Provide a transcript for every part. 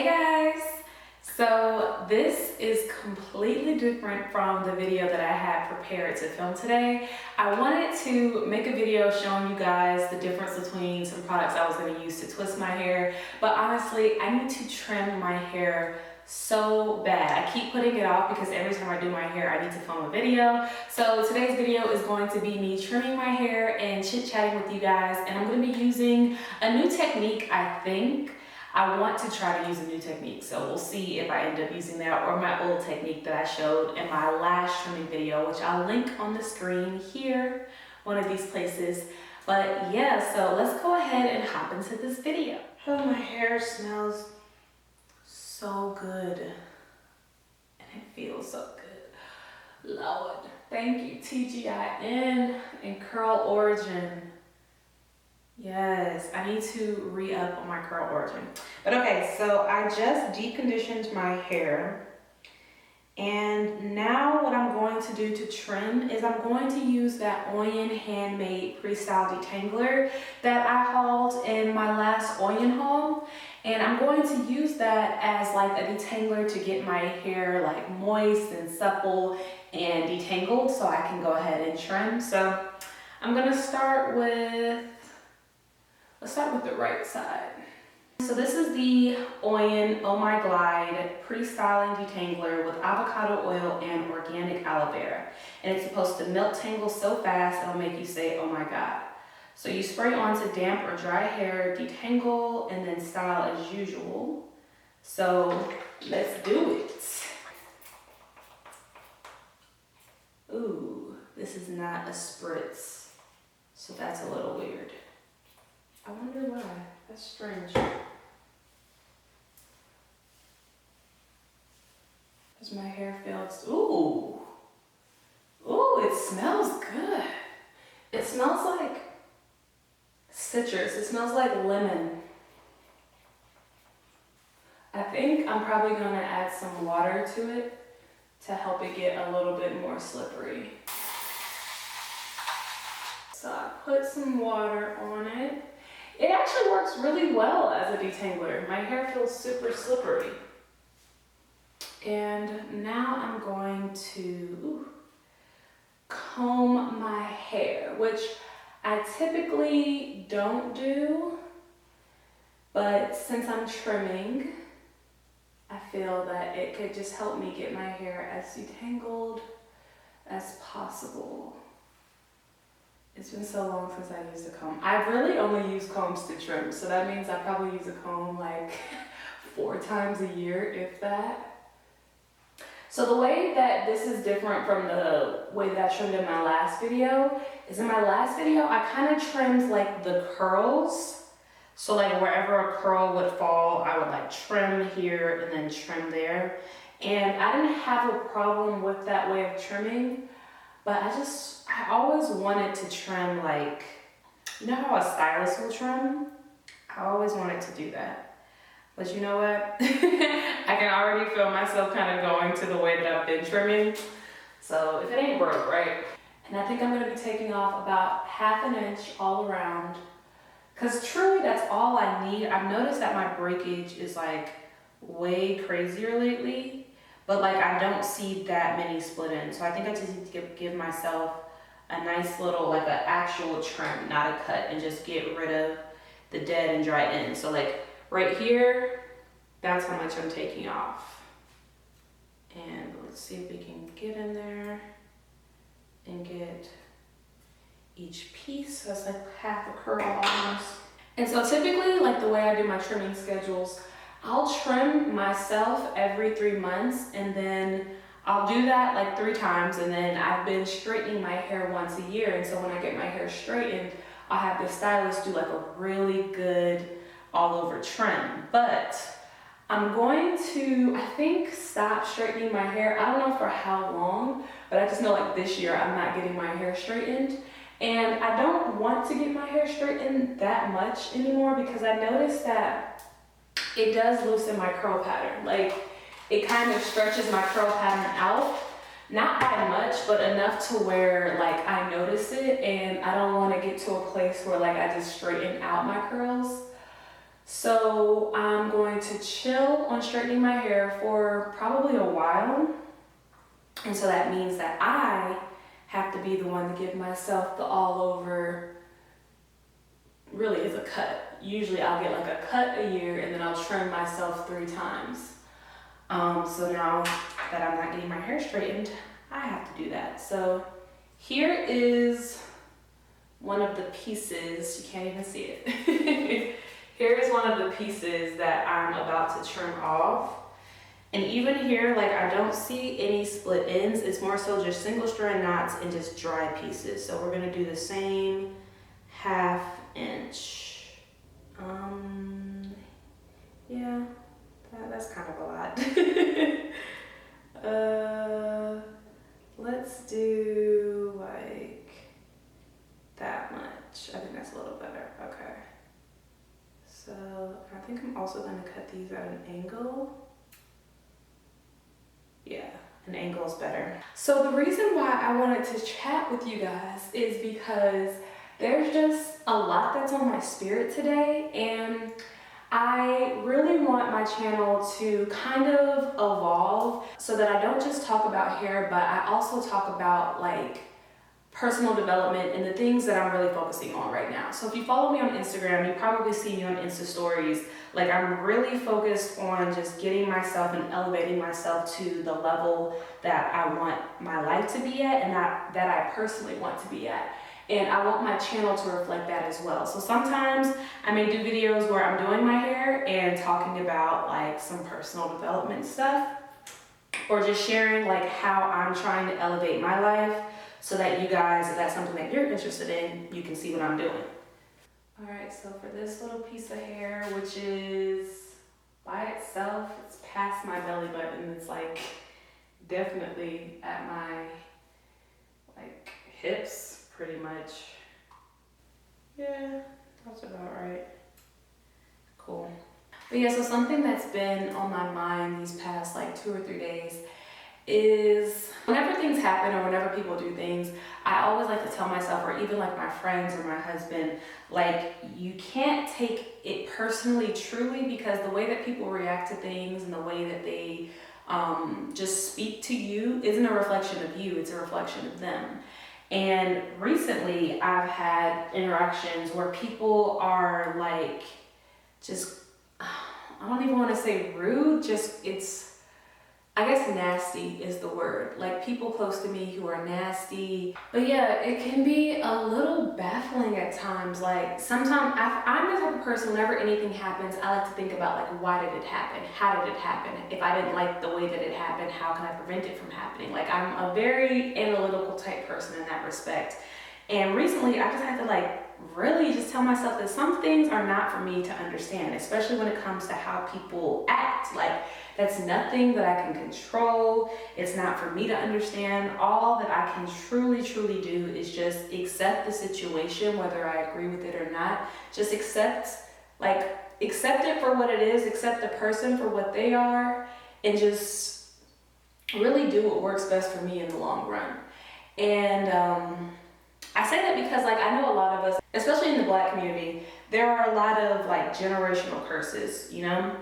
Hey guys! So this is completely different from the video that I had prepared to film today. I wanted to make a video showing you guys the difference between some products I was going to use to twist my hair, but honestly I need to trim my hair so bad. I keep putting it off because every time I do my hair I need to film a video. So today's video is going to be me trimming my hair and chit-chatting with you guys, and I'm going to be using a new technique. I think I want to try to use a new technique, so we'll see if I end up using that or my old technique that I showed in my last trimming video, which I'll link on the screen here, one of these places. But yeah, so let's go ahead and hop into this video. Oh, my hair smells so good and it feels so good. Lord, thank you TGIN and Curl Origin. Yes, I need to re-up on my curl origin. But okay, so I just deep conditioned my hair. And now what I'm going to do to trim is I'm going to use that Oyin Handmade Prestyling Detangler that I hauled in my last Oyin haul. And I'm going to use that as like a detangler to get my hair like moist and supple and detangled so I can go ahead and trim. So I'm gonna start with, let's start with the right side. So this is the Oyin Oh My Glide Prestyling Detangler with avocado oil and organic aloe vera. And it's supposed to melt tangle so fast it'll make you say, oh my God. So you spray onto damp or dry hair, detangle, and then style as usual. So let's do it. Ooh, this is not a spritz. So that's a little weird. I wonder why. That's strange. Does my hair feel? Ooh. Ooh, it smells good. It smells like citrus. It smells like lemon. I think I'm probably going to add some water to it to help it get a little bit more slippery. So I put some water on it. It actually works really well as a detangler. My hair feels super slippery. And now I'm going to comb my hair, which I typically don't do, but since I'm trimming, I feel that it could just help me get my hair as detangled as possible. It's been so long since I used a comb. I've really only used combs to trim, so that means I probably use a comb like 4 times a year, if that. So the way that this is different from the way that I trimmed in my last video is in my last video, I kind of trimmed like the curls. So like wherever a curl would fall, I would like trim here and then trim there. And I didn't have a problem with that way of trimming, but I always wanted to trim like, you know how a stylist will trim? I always wanted to do that. But you know what? I can already feel myself kind of going to the way that I've been trimming. So if it ain't broke, right? And I think I'm gonna be taking off about 1/2 inch all around. Cause truly that's all I need. I've noticed that my breakage is like way crazier lately. But like I don't see that many split ends. So I think I just need to give myself a nice little, like an actual trim, not a cut, and just get rid of the dead and dry ends. So like right here, that's how much I'm taking off. And let's see if we can get in there and get each piece. So that's like half a curl almost. And so typically, like the way I do my trimming schedules, I'll trim myself every 3 months, and then I'll do that like 3 times, and then I've been straightening my hair once a year. And so when I get my hair straightened, I'll have the stylist do like a really good all over trim. But I'm going to, I think, stop straightening my hair. I don't know for how long, but I just know like this year I'm not getting my hair straightened. And I don't want to get my hair straightened that much anymore because I noticed that it does loosen my curl pattern. Like it kind of stretches my curl pattern out, not by much, but enough to where like I notice it, and I don't want to get to a place where like I just straighten out my curls. So I'm going to chill on straightening my hair for probably a while. And so that means that I have to be the one to give myself the all over, really is a cut. Usually I'll get like a cut a year and then I'll trim myself 3 times. So now that I'm not getting my hair straightened, I have to do that. So here is one of the pieces, you can't even see it. Here is one of the pieces that I'm about to trim off. And even here, like I don't see any split ends. It's more so just single strand knots and just dry pieces. So we're gonna do the same 1/2 inch. Yeah, that's kind of a lot. Let's do like that much. I think that's a little better. Okay. So I think I'm also gonna cut these at an angle. Yeah, an angle is better. So the reason why I wanted to chat with you guys is because there's just a lot that's on my spirit today, and I really want my channel to kind of evolve so that I don't just talk about hair, but I also talk about like personal development and the things that I'm really focusing on right now. So if you follow me on Instagram, you probably see me on Insta stories. Like I'm really focused on just getting myself and elevating myself to the level that I want my life to be at and that I personally want to be at. And I want my channel to reflect that as well. So sometimes I may do videos where I'm doing my hair and talking about like some personal development stuff, or just sharing like how I'm trying to elevate my life so that you guys, if that's something that you're interested in, you can see what I'm doing. All right, so for this little piece of hair, which is by itself, it's past my belly button. It's like definitely at my like hips. Pretty much. Yeah, that's about right. Cool. But yeah, so something that's been on my mind these past like 2 or 3 days is whenever things happen or whenever people do things, I always like to tell myself, or even like my friends or my husband, like you can't take it personally truly, because the way that people react to things and the way that they just speak to you isn't a reflection of you, it's a reflection of them. And recently I've had interactions where people are like, just, I don't even want to say rude, just I guess nasty is the word. Like people close to me who are nasty. But yeah, it can be a little baffling at times. Like sometimes I'm the type of person, whenever anything happens, I like to think about like, why did it happen? How did it happen? If I didn't like the way that it happened, how can I prevent it from happening? Like I'm a very analytical type person in that respect. And recently I just had to like really just tell myself that some things are not for me to understand, especially when it comes to how people act. Like that's nothing that I can control. It's not for me to understand. All that I can truly do is just accept the situation, whether I agree with it or not. Just accept it for what it is, accept the person for what they are, and just really do what works best for me in the long run. And I say that because like I know a lot of us, especially in the Black community, there are a lot of like generational curses, you know?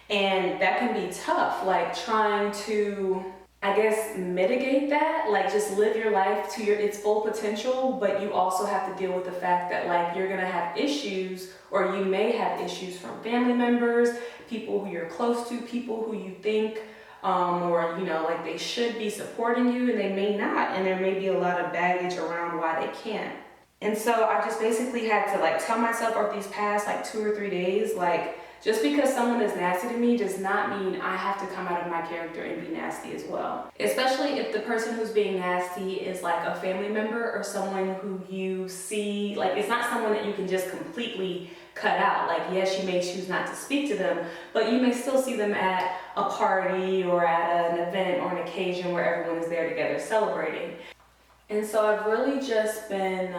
And that can be tough, like trying to, I guess, mitigate that, like just live your life to its full potential, but you also have to deal with the fact that like you're gonna have issues, or you may have issues from family members, people who you're close to, people who you think or you know, like they should be supporting you and they may not, and there may be a lot of baggage around why they can't. And so I just basically had to like tell myself over these past like 2 or 3 days, like just because someone is nasty to me does not mean I have to come out of my character and be nasty as well. Especially if the person who's being nasty is like a family member or someone who you see, like it's not someone that you can just completely cut out. Like yes, you may choose not to speak to them, but you may still see them at a party or at an event or an occasion where everyone is there together celebrating. And so I've really just been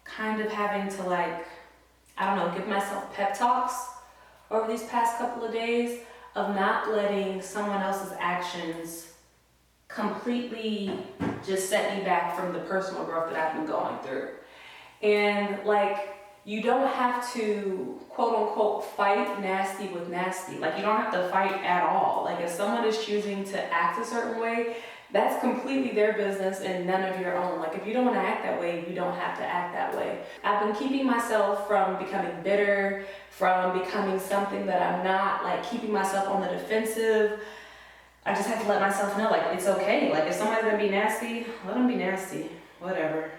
kind of having to like, I don't know, give myself pep talks over these past couple of days of not letting someone else's actions completely just set me back from the personal growth that I've been going through. And like, you don't have to quote unquote fight nasty with nasty. Like you don't have to fight at all. Like if someone is choosing to act a certain way, that's completely their business and none of your own. Like if you don't want to act that way, you don't have to act that way. I've been keeping myself from becoming bitter, from becoming something that I'm not, like keeping myself on the defensive. I just have to let myself know, like, it's okay. Like if somebody's gonna be nasty, let them be nasty, whatever.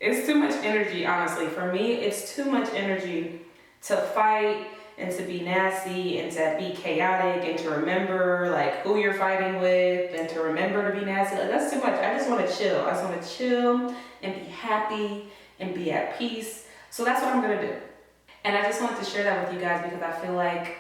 It's too much energy, honestly. For me, it's too much energy to fight and to be nasty and to be chaotic and to remember like who you're fighting with and to remember to be nasty. Like that's too much. I just want to chill. I just want to chill and be happy and be at peace. So that's what I'm gonna do. And I just wanted to share that with you guys because I feel like,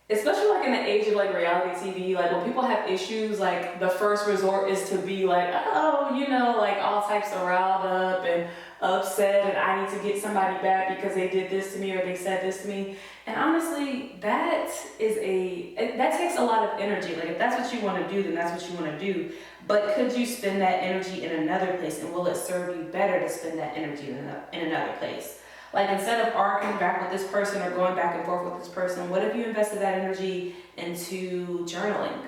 especially like in the age of like reality TV, like when people have issues, like the first resort is to be like, oh, you know, like all types of riled up and upset and I need to get somebody back because they did this to me or they said this to me. And honestly, that takes a lot of energy. Like if that's what you want to do, then that's what you want to do. But could you spend that energy in another place, and will it serve you better to spend that energy in another place? Like instead of arguing back with this person or going back and forth with this person, what if you invested that energy into journaling?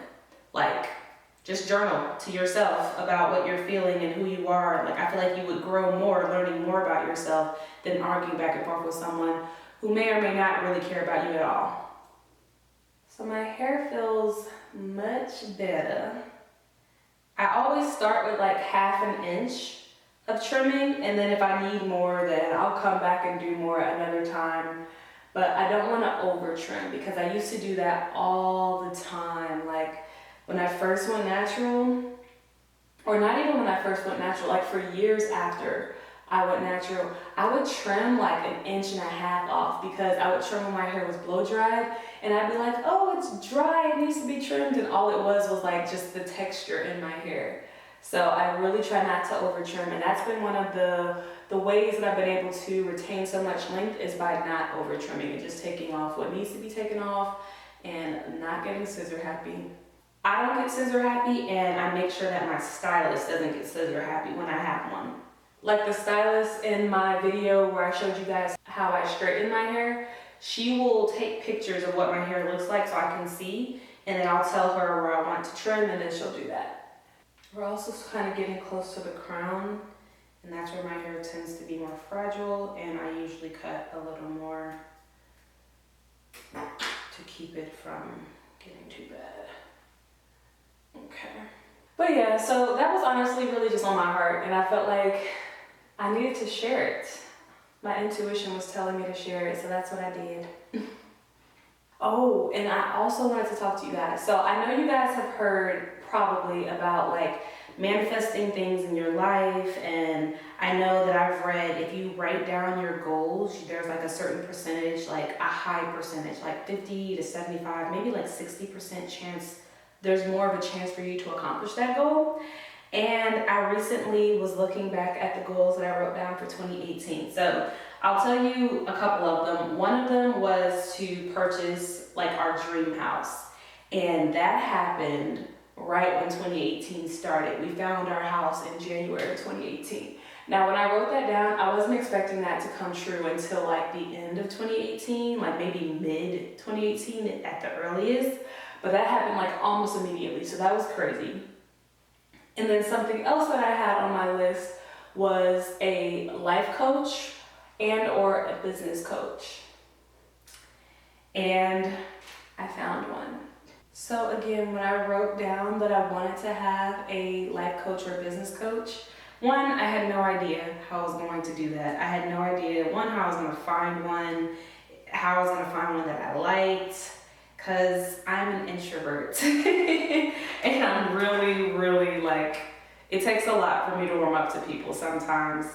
Like just journal to yourself about what you're feeling and who you are. Like I feel like you would grow more learning more about yourself than arguing back and forth with someone who may or may not really care about you at all. So my hair feels much better. I always start with like 1/2 inch of trimming, and then if I need more, then I'll come back and do more another time. But I don't want to over trim because I used to do that all the time. Like when I first went natural, or not even when I first went natural, like for years after I went natural, I would trim like 1.5 inches off because I would trim when my hair was blow dried, and I'd be like, oh, it's dry, it needs to be trimmed, and all it was like just the texture in my hair. So I really try not to over trim, and that's been one of the ways that I've been able to retain so much length is by not over trimming and just taking off what needs to be taken off and not getting scissor happy. I don't get scissor happy, and I make sure that my stylist doesn't get scissor happy when I have one. Like the stylist in my video where I showed you guys how I straighten my hair, she will take pictures of what my hair looks like so I can see, and then I'll tell her where I want to trim, and then she'll do that. We're also kind of getting close to the crown, and that's where my hair tends to be more fragile, and I usually cut a little more to keep it from getting too bad. Okay. But yeah, so that was honestly really just on my heart, and I felt like I needed to share it. My intuition was telling me to share it, so that's what I did. Oh, and I also wanted to talk to you guys. So I know you guys have heard probably about like manifesting things in your life, and I know that I've read if you write down your goals, there's like a certain percentage, like a high percentage, like 50 to 75, maybe like 60% chance, there's more of a chance for you to accomplish that goal. And I recently was looking back at the goals that I wrote down for 2018. So I'll tell you a couple of them. One of them was to purchase like our dream house. And that happened right when 2018 started. We found our house in January of 2018. Now, when I wrote that down, I wasn't expecting that to come true until like the end of 2018, like maybe mid 2018 at the earliest. But that happened like almost immediately. So that was crazy. And then something else that I had on my list was a life coach and or a business coach. And I found one. So again, when I wrote down that I wanted to have a life coach or a business coach, one, I had no idea how I was going to do that. I had no idea, one, how I was going to find one, how I was going to find one that I liked, because I'm an introvert. And I'm really like, it takes a lot for me to warm up to people sometimes.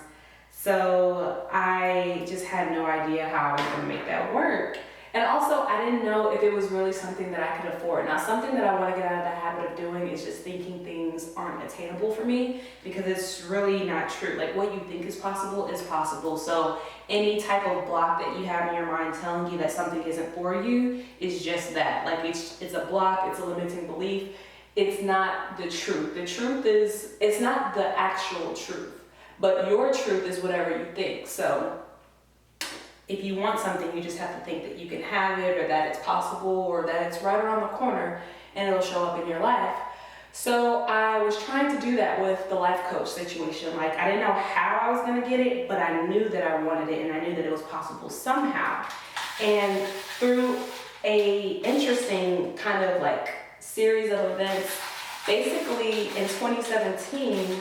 So I just had no idea how I was going to make that work. And also, I didn't know if it was really something that I could afford. Now, something that I want to get out of the habit of doing is just thinking things aren't attainable for me, because it's really not true. Like, what you think is possible is possible. So any type of block that you have in your mind telling you that something isn't for you is just that. Like, it's a block, it's a limiting belief. It's not the truth. The truth is, it's not the actual truth. but your truth is whatever you think. So if you want something, you just have to think that you can have it, or that it's possible, or that it's right around the corner and it'll show up in your life. So I was trying to do that with the life coach situation. Like, I didn't know how I was gonna get it, but I knew that I wanted it, and I knew that it was possible somehow. And through a interesting kind of like series of events, basically in 2017,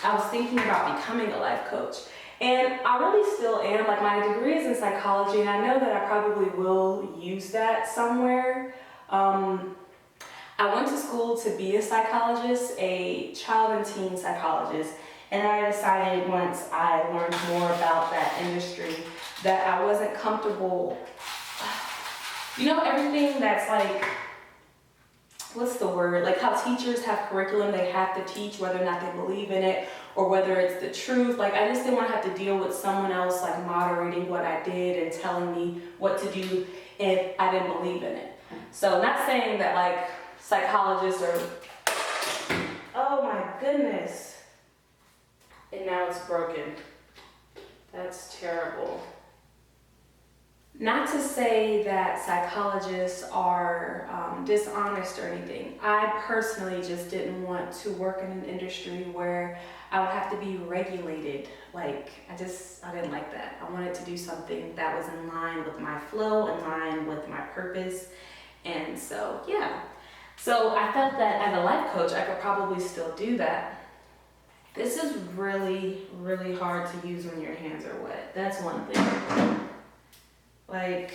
I was thinking about becoming a life coach. And I really still am. Like, my degree is in psychology, and I know that I probably will use that somewhere. I went to school to be a psychologist, a child and teen psychologist, and I decided once I learned more about that industry that I wasn't comfortable. You know, everything that's like, what's the word? Like how teachers have curriculum they have to teach whether or not they believe in it or whether it's the truth. Like, I just didn't want to have to deal with someone else like moderating what I did and telling me what to do if I didn't believe in it. So not saying that like psychologists are, oh my goodness. And now it's broken. That's terrible. Not to say that psychologists are dishonest or anything. I personally just didn't want to work in an industry where I would have to be regulated. Like, I didn't like that. I wanted to do something that was in line with my flow, in line with my purpose. And so, yeah. So I felt that as a life coach, I could probably still do that. This is really, really hard to use when your hands are wet. That's one thing. Like,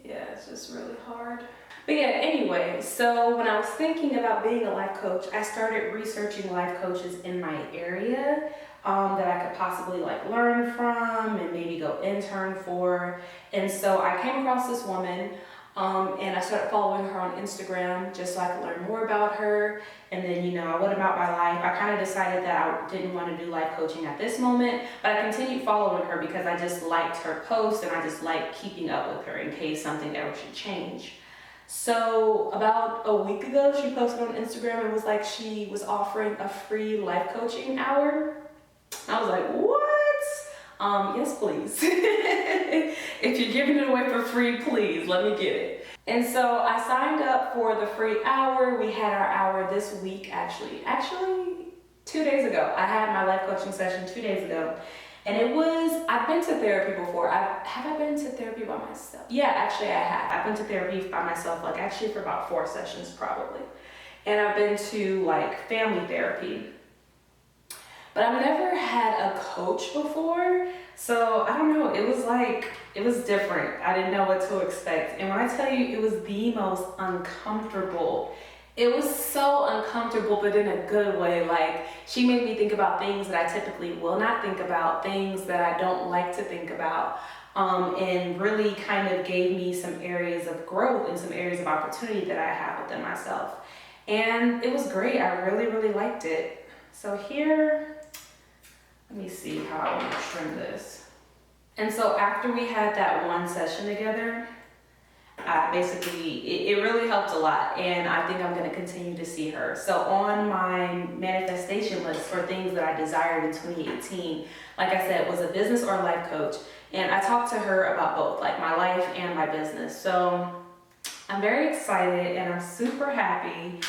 yeah, it's just really hard. But yeah, anyway, so when I was thinking about being a life coach, I started researching life coaches in my area that I could possibly like learn from and maybe go intern for. And so I came across this woman and I started following her on Instagram just so I could learn more about her. And then, you know, I went about my life. I kind of decided that I didn't want to do life coaching at this moment, but I continued following her because I just liked her posts and I just liked keeping up with her in case something ever should change. So about a week ago, she posted on Instagram and was like she was offering a free life coaching hour. I was like, what? Yes, please. If you're giving it away for free, please let me get it. And so I signed up for the free hour. We had our hour this week, actually 2 days ago. I had my life coaching session 2 days ago. And it was, I've been to therapy before. Have I been to therapy by myself? Yeah, actually I have. I've been to therapy by myself, like actually for about 4 sessions probably. And I've been to like family therapy. But I've never had a coach before, so I don't know, it was different. I didn't know what to expect. And when I tell you, it was the most uncomfortable. It was so uncomfortable, but in a good way. Like, she made me think about things that I typically will not think about, things that I don't like to think about, and really kind of gave me some areas of growth and some areas of opportunity that I have within myself. And it was great. I really, really liked it. So here, let me see how I want to trim this. And so after we had that one session together, it really helped a lot, and I think I'm going to continue to see her. So on my manifestation list for things that I desired in 2018, like I said, was a business or a life coach. And I talked to her about both, like my life and my business. So I'm very excited and I'm super happy.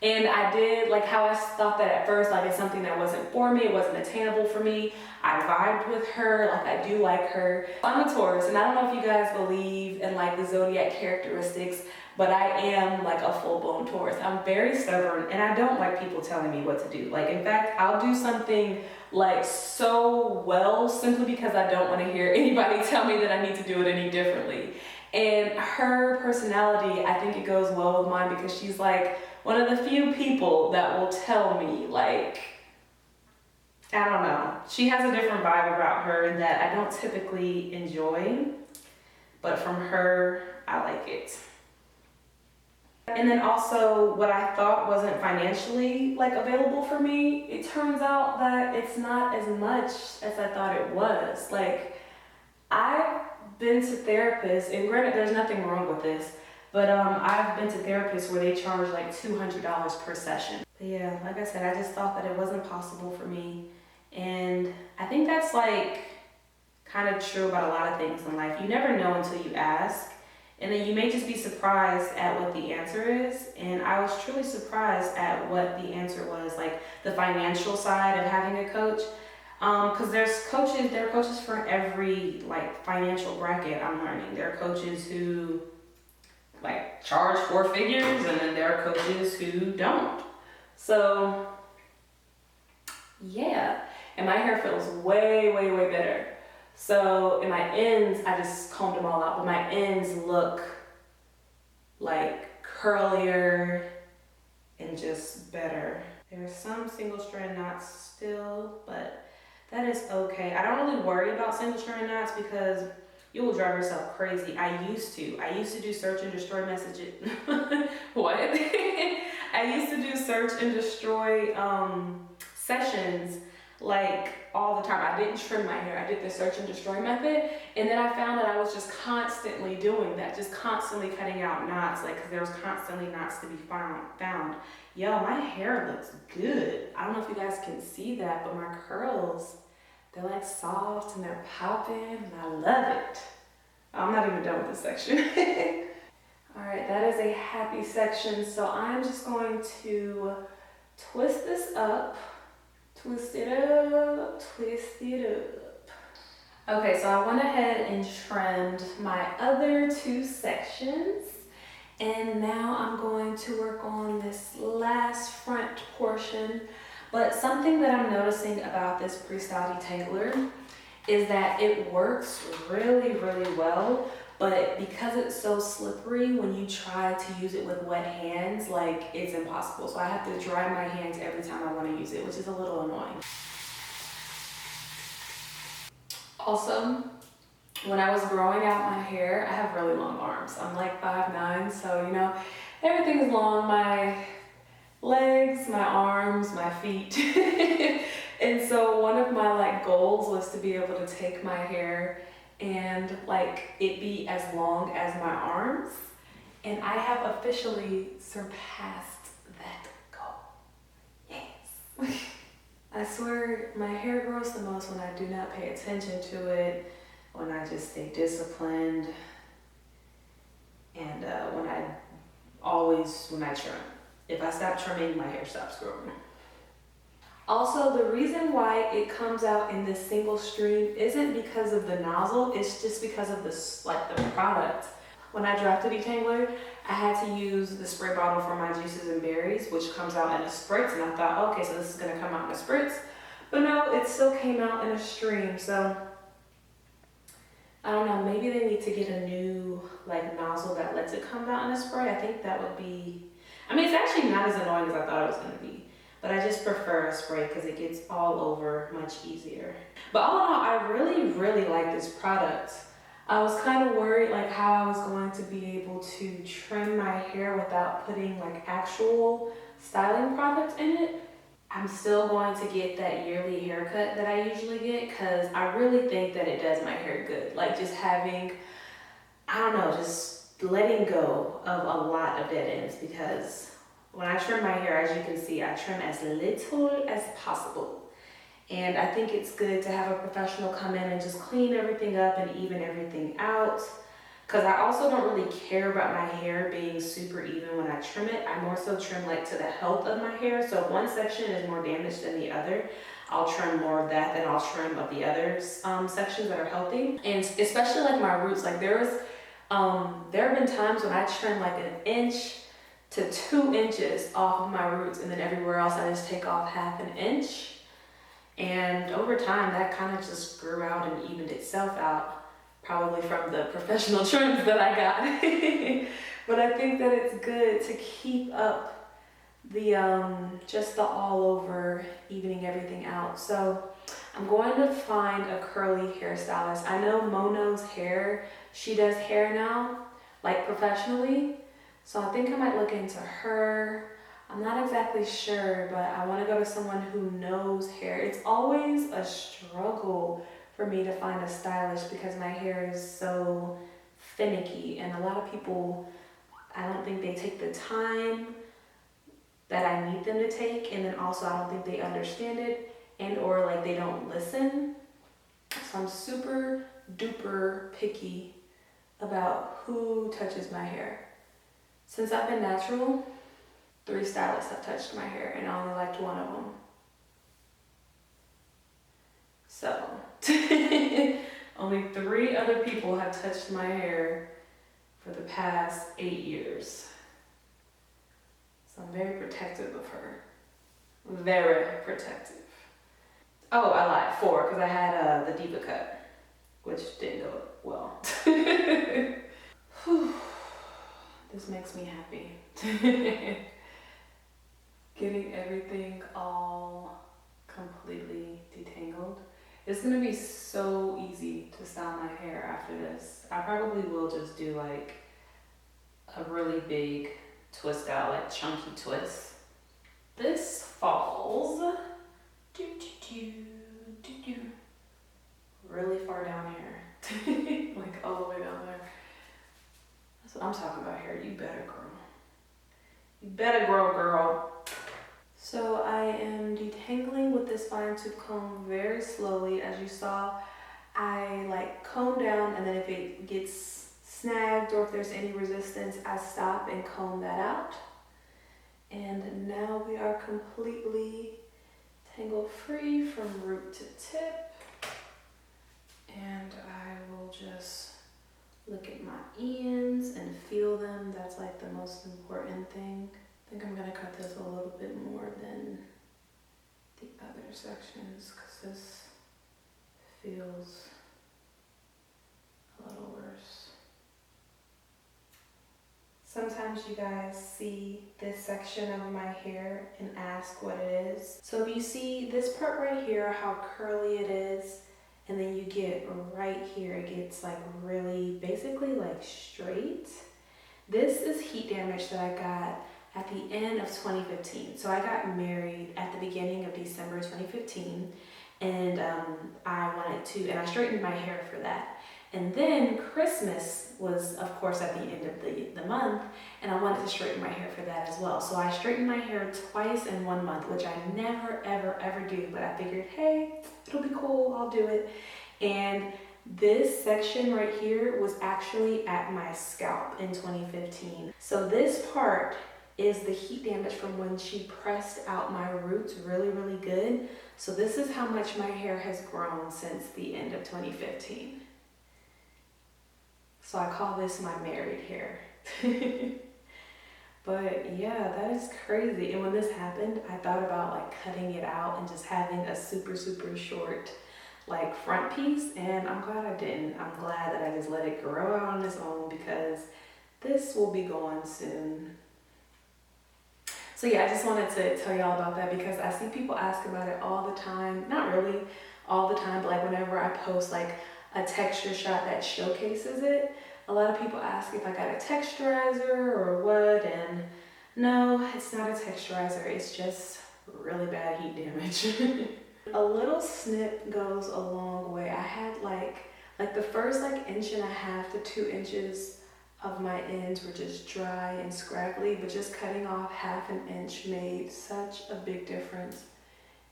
And I did, like how I thought that at first, like it's something that wasn't for me, it wasn't attainable for me. I vibed with her, like I do like her. I'm a Taurus, and I don't know if you guys believe in like the zodiac characteristics, but I am like a full-blown Taurus. I'm very stubborn, and I don't like people telling me what to do. Like, in fact, I'll do something like so well simply because I don't want to hear anybody tell me that I need to do it any differently. And her personality, I think it goes well with mine because she's like one of the few people that will tell me, like, I don't know. She has a different vibe about her that I don't typically enjoy, but from her, I like it. And then also what I thought wasn't financially like available for me, it turns out that it's not as much as I thought it was. Like, I've been to therapists, and granted there's nothing wrong with this, but I've been to therapists where they charge like $200 per session. But yeah, like I said, I just thought that it wasn't possible for me. And I think that's like kind of true about a lot of things in life. You never know until you ask. And then you may just be surprised at what the answer is. And I was truly surprised at what the answer was, like the financial side of having a coach. Because there are coaches for every like financial bracket. I'm learning. There are coaches who like charge 4 figures, and then there are coaches who don't. So yeah, and my hair feels way, way, way better. So in my ends, I just combed them all out, but my ends look like curlier and just better. There are some single strand knots still, but that is okay. I don't really worry about single strand knots because you will drive yourself crazy. I used to do search and destroy messages. What? I used to do search and destroy sessions like all the time. I didn't trim my hair. I did the search and destroy method, and then I found that I was just constantly doing that, just constantly cutting out knots, like because there was constantly knots to be found. Yo, my hair looks good. I don't know if you guys can see that, but my curls, they're like soft and they're popping, and I love it. I'm not even done with this section. All right, that is a happy section. So I'm just going to twist this up. Twist it up, twist it up. Okay, so I went ahead and trimmed my other 2 sections. And now I'm going to work on this last front portion. But something that I'm noticing about this Prestyling Detangler is that it works really, really well. But because it's so slippery, when you try to use it with wet hands, like it's impossible. So I have to dry my hands every time I want to use it, which is a little annoying. Also, when I was growing out my hair, I have really long arms. I'm like 5'9", so you know, everything's long. My legs, my arms, my feet. And so one of my like goals was to be able to take my hair and like it be as long as my arms, and I have officially surpassed that goal. Yes. I swear my hair grows the most when I do not pay attention to it, when I just stay disciplined, and when I trim. If I stop trimming, my hair stops growing. Also, the reason why it comes out in this single stream isn't because of the nozzle, it's just because of the product. When I drafted Detangler, I had to use the spray bottle for my juices and berries, which comes out in a spritz, and I thought, okay, so this is gonna come out in a spritz. But no, it still came out in a stream, so I don't know, maybe they need to get a new like nozzle that lets it come out in a spray. I think that would be, I mean, it's actually not as annoying as I thought it was gonna be. But I just prefer a spray because it gets all over much easier. But all in all, I really, really like this product. I was kind of worried like how I was going to be able to trim my hair without putting like actual styling products in it. I'm still going to get that yearly haircut that I usually get because I really think that it does my hair good. Like just having, I don't know, just letting go of a lot of dead ends, because when I trim my hair, as you can see, I trim as little as possible. And I think it's good to have a professional come in and just clean everything up and even everything out. Because I also don't really care about my hair being super even when I trim it. I more so trim like to the health of my hair. So if one section is more damaged than the other, I'll trim more of that than I'll trim of the other sections that are healthy. And especially like my roots, like there have been times when I trim like 1 inch to 2 inches off of my roots, and then everywhere else I just take off 1/2 inch. And over time that kind of just grew out and evened itself out, probably from the professional trims that I got. But I think that it's good to keep up the just the all over evening everything out. So I'm going to find a curly hairstylist. I know Mono's hair, she does hair now, like professionally. So I think I might look into her. I'm not exactly sure, but I want to go to someone who knows hair. It's always a struggle for me to find a stylist because my hair is so finicky, and a lot of people, I don't think they take the time that I need them to take, and then also I don't think they understand it and or like they don't listen. So I'm super duper picky about who touches my hair. Since I've been natural, 3 stylists have touched my hair and I only liked one of them. So only 3 other people have touched my hair for the past 8 years. So I'm very protective of her. Very protective. Oh, I lied, 4, because I had the diva cut, which didn't go well. This makes me happy. Getting everything all completely detangled. It's gonna be so easy to style my hair after this. I probably will just do like a really big twist out, like chunky twist. This falls really far down here. Like all the way down there. That's what I'm talking about here. You better grow. You better grow, girl. So I am detangling with this fine tooth comb very slowly. As you saw, I like comb down, and then if it gets snagged or if there's any resistance, I stop and comb that out. And now we are completely tangle free from root to tip. And I will just look at my ends and feel them. That's like the most important thing. I think I'm gonna cut this a little bit more than the other sections because this feels a little worse. Sometimes you guys see this section of my hair and ask what it is. So if you see this part right here, how curly it is, and then you get right here, it gets like really basically like straight. This is heat damage that I got at the end of 2015. So I got married at the beginning of December 2015, and I straightened my hair for that. And then Christmas was, of course, at the end of the month, and I wanted to straighten my hair for that as well. So I straightened my hair twice in 1 month, which I never, ever, ever do, but I figured, hey, it'll be cool, I'll do it. And this section right here was actually at my scalp in 2015. So this part is the heat damage from when she pressed out my roots really, really good. So this is how much my hair has grown since the end of 2015. So I call this my married hair. But yeah, that is crazy. And when this happened, I thought about like cutting it out and just having a super, super short like front piece, and I'm glad I didn't. I'm glad that I just let it grow out on its own because this will be gone soon. So yeah, I just wanted to tell y'all about that because I see people ask about it all the time. Not really all the time, but like whenever I post like a texture shot that showcases it, a lot of people ask if I got a texturizer or what, and no, it's not a texturizer, it's just really bad heat damage. A little snip goes a long way. I had like the first like 1.5 to 2 inches of my ends were just dry and scraggly, but just cutting off 1/2 inch made such a big difference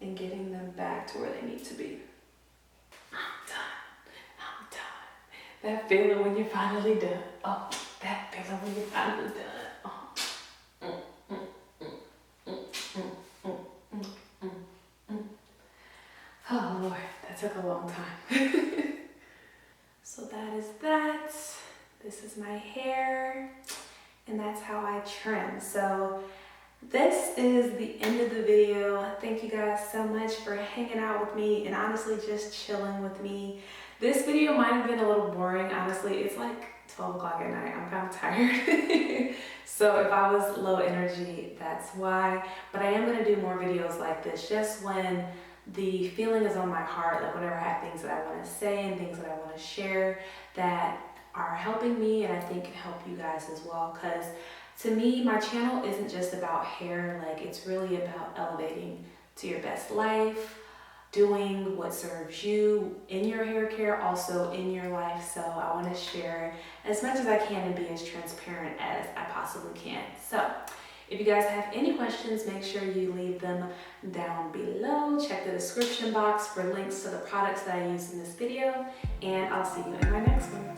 in getting them back to where they need to be. I'm done. That feeling when you're finally done. Oh, that feeling when you're finally done. Oh. Oh Lord, that took a long time. So that is that. This is my hair, and that's how I trim. So this is the end of the video. Thank you guys so much for hanging out with me and honestly just chilling with me. This video might have been a little boring, honestly. It's like 12 o'clock at night. I'm kind of tired. So if I was low energy, that's why. But I am gonna do more videos like this just when the feeling is on my heart, like whenever I have things that I want to say and things that I want to share that are helping me and I think can help you guys as well. Because to me, my channel isn't just about hair, like it's really about elevating to your best life, doing what serves you in your hair care, also in your life. So I want to share as much as I can and be as transparent as I possibly can. So If you guys have any questions, make sure you leave them down below. Check the description box for links to the products that I used in this video, and I'll see you in my next one.